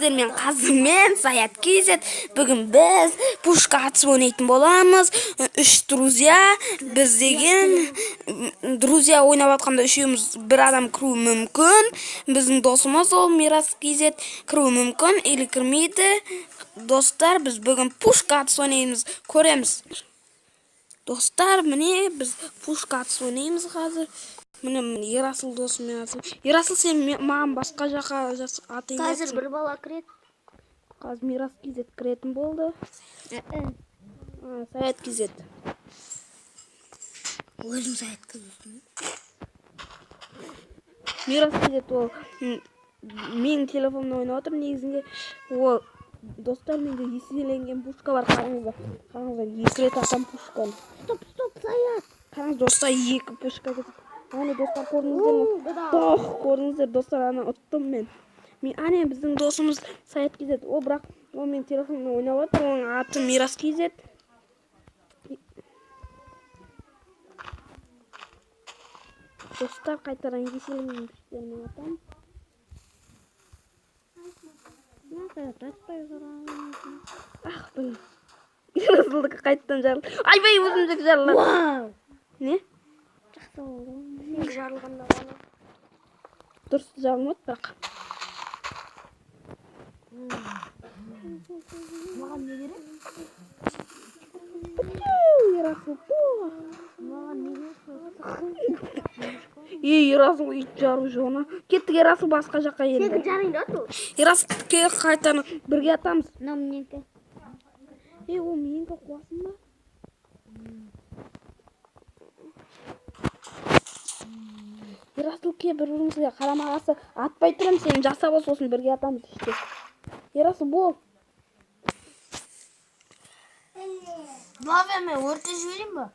сіздермен қазір мен Саят Кизет. Бүгін біз пушка атысып ойнайтын боламыз. Үш друзья, біз деген друзья ойнап жатқанда үшеуміз бір адам кіруі мүмкін. Біздің досымыз ол Мирас Кизет кіруі мүмкін или кірмейді. Достар, біз бүгін пушка атысып ойнаймыз, көреміз. Достар, міне біз пушка атысып ойнаймыз қазір. Міне Ерасыл досымен атысып. Ерасыл, сен маған басқа жаққа атайын. Қазір бір бала кіреді. Қазір Мирас Кизет кіретін болды. Саят Кизет. Өзің Саят Кизет. Мирас Кизет ол менің телефонымда ойнап отыр. Негізінде ол достар, менде еселенген пушка бар. Қараңыздар, екі рет атам пушканы. Стоп, Саят. Қараңыз достар, екі пушка кетті. Аны достар, көрдіңіздер достар, ана ұттым мен. Ане біздің досымыз Саят Кизет. Ол бірақ ол мен телефонымда ойнап отыр. Оның аты Мирас Кизет. Достар, қайтадан еселенген пушканы атам. Ах, блин. Ерасылдық қайттан жарылды. Айбай, өзімдік жарылады. Вау! Не? Жақсы болды. Мен жарылғанда ғана. Дұрыс жарылмады бірақ. Маған не керек? Ерасыл. Маған не керек? Ерасыл ит жару жоғына. Кеттік, Ерасыл басқа жаққа енді. Сені жарыңды ату? Ерасыл, қайтаны бірге атамыз. Мынау менікі. Ол менікі қуасың ба? Ерасыл, бір-бірімізге қарамағасы атпай тұрым, сені жасап ол сосын бірге атамыз іште. Ерасыл, бол. Бабе, мен өрте жіберейін ба?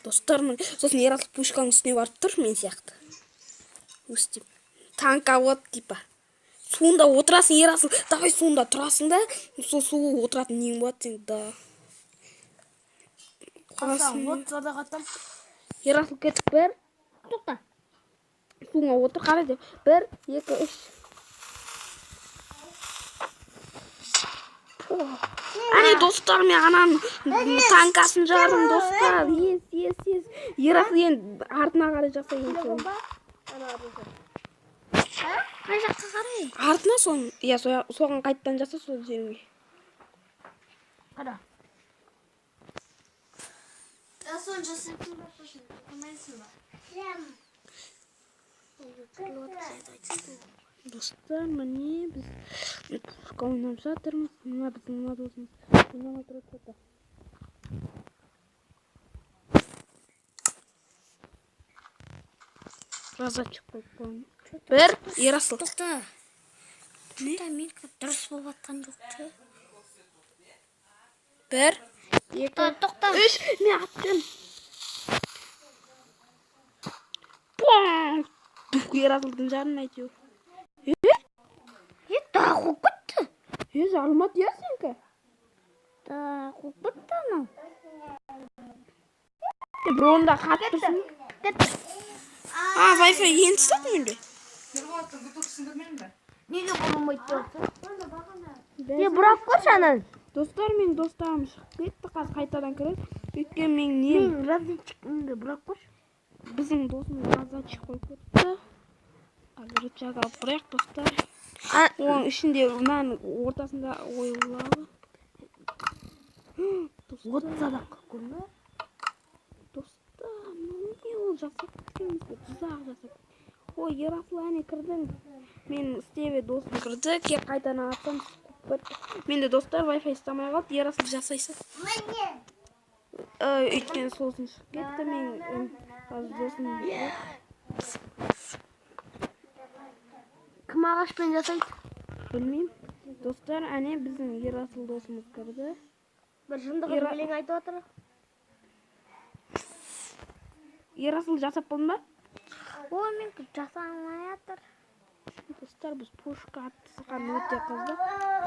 Достар, сосын Ерасыл пушканың үстіне барып тұр, мен сияқты. Өстіп. Танка от, типа. Суында отырасың, Ерасыл. Давай суында тұрасың да, сол суы отыратын нең болады сен, да. Қасаң, от садақ атам. Ерасыл, кеттік, бір. Тоқта. Суыңа отыр, қарай деп. 1, 2, 3. Әне достар, мен ананың танкасын жардым, достар. Ес. Ерасыл енді артына қарай жасайын соны. Қай жаққа қарай? Артына соны, соған қайттан жаса сол жеріңе. Қара. Соны жасайтын бақпашын, қымайсың ба? Достар, міне біз пушка ойнап жатырмыз. Мына біздің досымыз ойнап отырады. Разочек қойып қоймын. 1, Ерасыл. Тоқта. Тоқта, мен дұрыс болып атқан жоқты. 1, 2, Тоқта. 3. Мен аттым. Ерасылдың жарын айтıyor. Daha қуып кетті. Жарылмады я сенкі. Қуып кетті анау. Бір онда қаттырсың. Кетті. Wi-Fi енді статын менде. Неге болмайды тұрды? Бұрақ көрші анан. Достар, мен достарым шығып кетті, қазір қайтадан кіреді. Өйткені мен нем. Мен разведчикімді бұрақ көрші. Біздің досымыз разведчик қойып кетті. Қазір рычаг алып тұрайық, достар. Оның ішінде мынаның ортасында ойылады. От садаққа көрме. Достар, не ол жасап кеткенімізді тұзақ жасап. Ой, Ерасыл, әне кірдің. Мен істебе досым кірді, кеп қайтадан атсам. Менде достар Wi-Fi ұстамай қалды, Ерасыл жасайсы. Өйткені сосын шығып кетті, мен қазір досым. Кім ағашпен жасайды? Білмеймін. Достар, әне біздің Ерасыл досымыз кірді. Бір жындығын өлең айтып отыр. Ерасыл жасап болдың ба? Ой, мен жасамай жатыр. Достар, біз пушка атысқан өте қызды.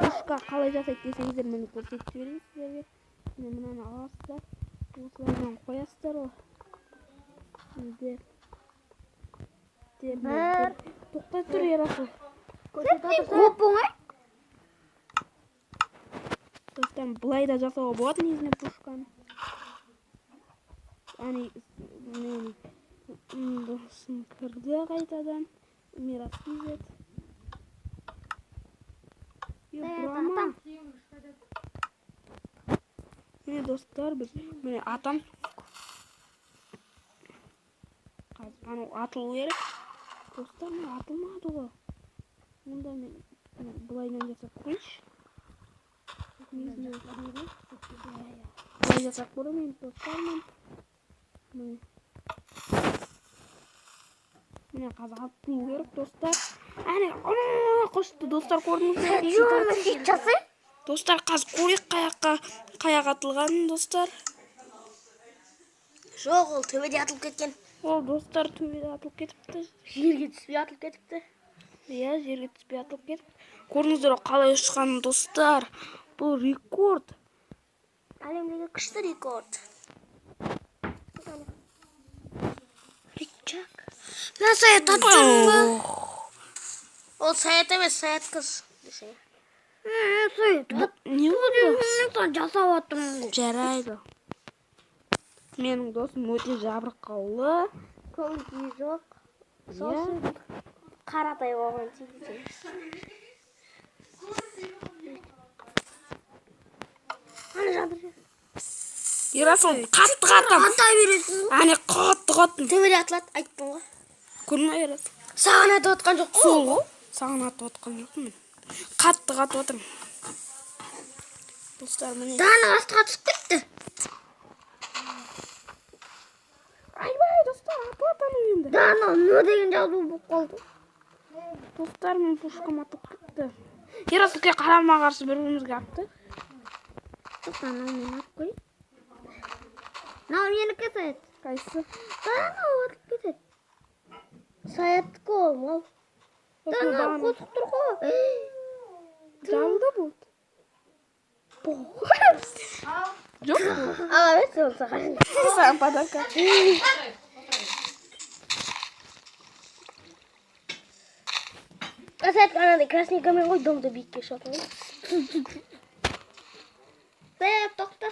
Пушка қалай жасайды десеңіздер, мені көрсетіп жіберейін сіздерге. Мынаны аласыздар. Осылайынан қоясыздар ол. Тоқта, қалай тұр Ерасыл? Оп-оңай. Достар, былай да жасауға болады негізінен пушканы. Досым кірді қайтадан. Мирас кизет. Брама. Міне достар, біз міне атам. Анау атылу керек. Достар, міне атылмады ғой. Онда мен былайдан жасап көрейінші. Былай жасап көрейін достармен. Міне қазір атылу керек достар. Әне қосты достар, көрдіңіз бе? Достар, қазір көрейік қаяқ атылғанын достар. Жоқ, ол төбеде атылып кеткен. Ол достар төбеде атылып кетіпті. Жерге түспей атылып кетіпті. Иә, жерге түспей атылып кетіпті. Көрдіңіздер қалай ұшқанын достар. Бұл рекорд. Әлемдегі күшті рекорд. Ричак. Мен саят атжырмын ба? Ол саят емес, саят қыз. Саят. Не болды? Мен жасап attым. Жарайды. Менің досым өте жабырқаулы. Көңіл жоқ. Сосын қаратай болған тиді. Ерасыл қатты қатым. Атай бересің. Әне қатты қатым. Төбеде атылады, айттым ғой. Көрдің бе Ерасыл? Саған атып отқан жоқ. Сол ғой. Саған атып отқан жоқпын мен. Қатты қатып отырмын. Достар, міне. Даның астыға түсіп кетті. Айбай, достар, атып атамын енді. Дана, не деген жазу болып қалды. Достар, мен пушкам атып кетті. Ерасылға қарама қарсы бір-бірімізге атты. Достар, мен атып қой. Мынау менікі саят. Қайсы? Дана, атып кетеді. Саяттікі ол, мал. Дана, қосық тұр ғой. Жалды болды. Жоқ болды. Аға бет, сол саған. Саған подарка. Саят қанады, красненькамен ғой, домды биікке шоқын. Саят, тоқта.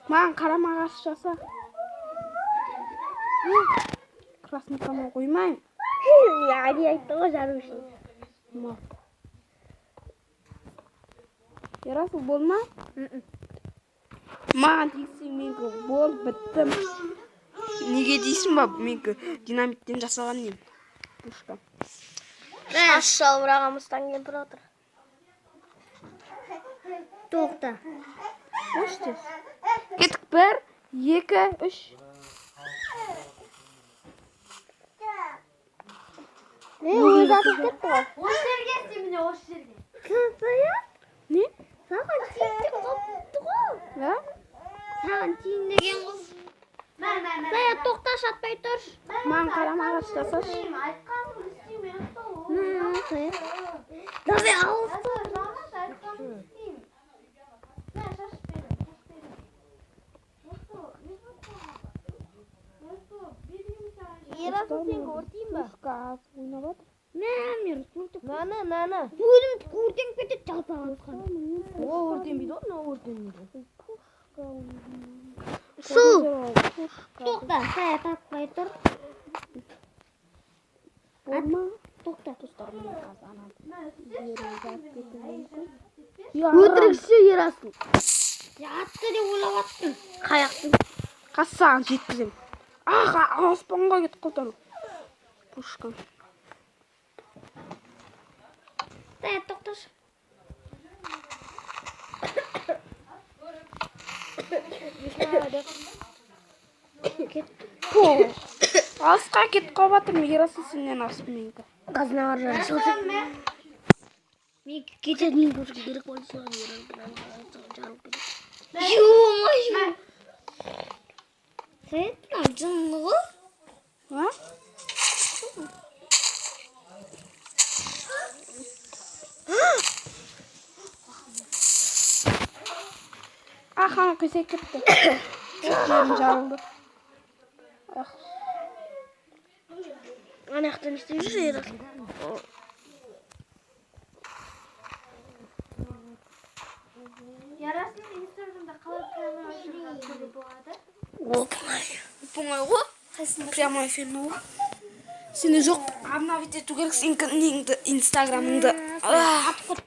Маған қарама қарсы жаса. Красненькамен қоймайын. Яғни айтты ғой жарым үшін. Ерасыл болма? Маған дейсің менгі бол, біттім. Неге дейсің ба? Менгі динамиттен жасалған нем. Пушка. Шаш шалбырағамыздан келіп отыр. Тоқта. Қош тез. Кеттік 1, 2, 3. Өзі атып кетті ғой. Осы жерге істеміне, осы жерге. Саят? Не? Саған тиінден қопты ғой. Ja? Саған тиін деген ғой. Саят, тоқта, шатпай тұр. Маған қарама қарсы жасашы. Айтқаным істеймін, айтқаным. Саят. Давай, ауыз. Ерасыл сен көрдейін ба? Пушка ойнап отыр. Мен Нана. өзім өртеніп кетеді жалпы атқан. О, өртенбейді ғой, өртенбейді. Су. Тоқта, Саят атпай тұр. Болма. Тоқта. Өтірікші Ерасыл. Атты деп ойлап аттым. Қаяқтың. Қазір саған жеткізем. Аспанға кетіп қалды. Пушка. Саят, тоқташы. Алысқа кетіп қалып жатырмын. Ерасыл сенен асып менікі. Қазына бар жарым. Мен кететін пушка керек болды соған жарым керек. Ё-моё. Саят, жынды ғой. А? Ахан көсек кетті. Жерім жарылды. Анаяқтан істеп жүр Ерасыл. оңай ғой. Прямой эфир ну. Сені жоқ обновить ету керек неңді, инстаграмыңды.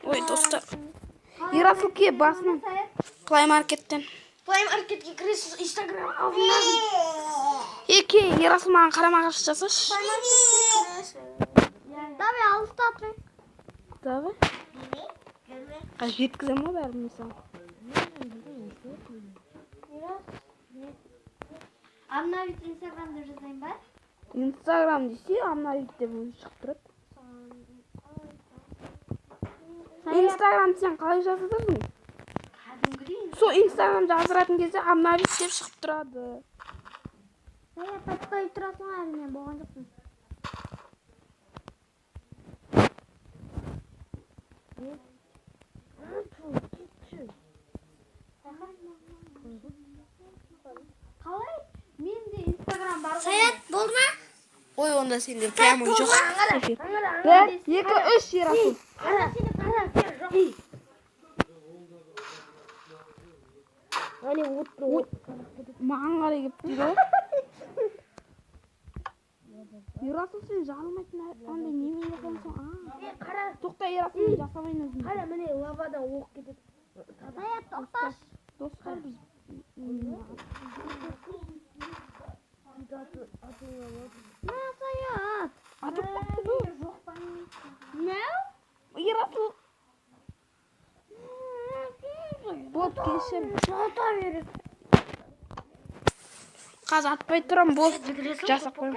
Ой, достар. Ерасыл ке басының Play Market'тен. Play Market'ке кіресіз, Instagram обновить. Еке, Ерасыл маған қарама-қарсы жасашы. Play Market'ке кіресіз. Давай, алыстатың. Давай. Жеткізем ғой бәрін мысалы. Обновить Instagram'da жазайын ба? Инстаграм десе, обновить деп шығып тұрады. Инстаграм сен қалай жазасың? Сол Инстаграм жазыратын кезде обновить деп шығып тұрады. Таптай тұрасың әлі, мен болған жоқпын. Қалай? Менде Инстаграм бар. Саят, болды ма? Ой, онда сенде прямой жоқ. Аңғара. 1, 2, 3 Ерасыл. Қара, сен жоқ. Маған қарай кеп тұр. Ерасыл сен жалмайтын андай немен жасамсың? Тоқта Ерасыл мен жасамайын өзім. Қара, міне лавадан оқ кетеді. Саят, тоқташ. Достар біз Саят. атып бақты бұл. Не? Ерасыл. Болып кешір. Жата береді. Қазір атпай тұрам, бол. Жасап қойым.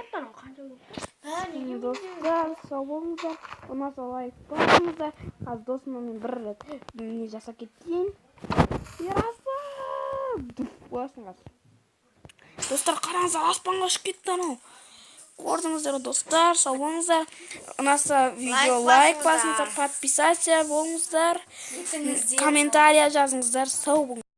Достар, сау болыңыздар. Ұнаса лайк қойыңыздар. Қазір досыммен мен бір рет не жасап кетейін. Ерасыл. Боласың қазір. Достар, қараңыздар, аспанға ұшып кетті анау. Көрдіңіздер достар, сау болыңыздар. Ұнаса видео лайк басыңыздар, подписаться болыңыздар. Комментария жазыңыздар, сау болыңыздар.